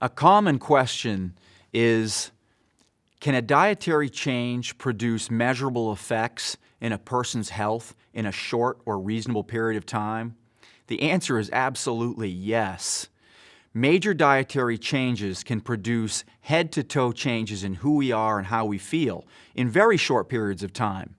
A common question is, can a dietary change produce measurable effects in a person's health in a short or reasonable period of time? The answer is absolutely yes. Major dietary changes can produce head-to-toe changes in who we are and how we feel in very short periods of time.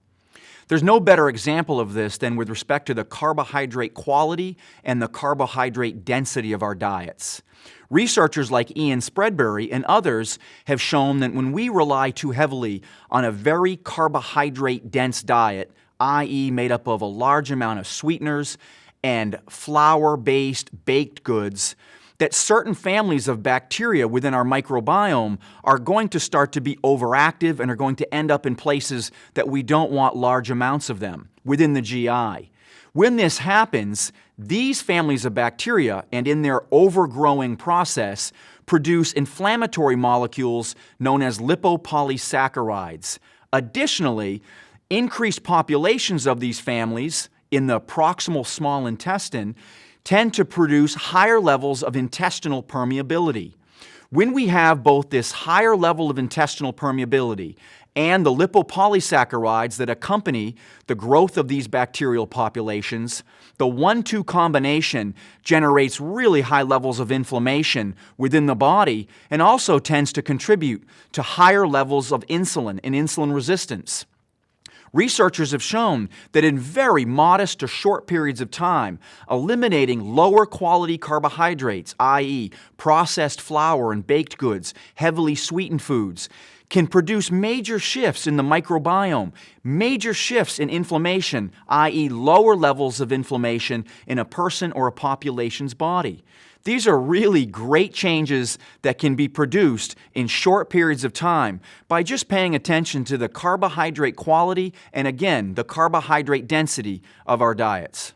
There's no better example of this than with respect to the carbohydrate quality and the carbohydrate density of our diets. Researchers like Ian Spreadbury and others have shown that when we rely too heavily on a very carbohydrate-dense diet, i.e. made up of a large amount of sweeteners and flour-based baked goods, that certain families of bacteria within our microbiome are going to start to be overactive and are going to end up in places that we don't want large amounts of them within the GI. When this happens, these families of bacteria, and in their overgrowing process, produce inflammatory molecules known as lipopolysaccharides. Additionally, increased populations of these families in the proximal small intestine tend to produce higher levels of intestinal permeability. When we have both this higher level of intestinal permeability and the lipopolysaccharides that accompany the growth of these bacterial populations, the 1-2 combination generates really high levels of inflammation within the body and also tends to contribute to higher levels of insulin and insulin resistance. Researchers have shown that in very modest to short periods of time, eliminating lower quality carbohydrates, i.e. processed flour and baked goods, heavily sweetened foods, can produce major shifts in the microbiome, major shifts in inflammation, i.e. lower levels of inflammation in a person or a population's body. These are really great changes that can be produced in short periods of time by just paying attention to the carbohydrate quality and, again, the carbohydrate density of our diets.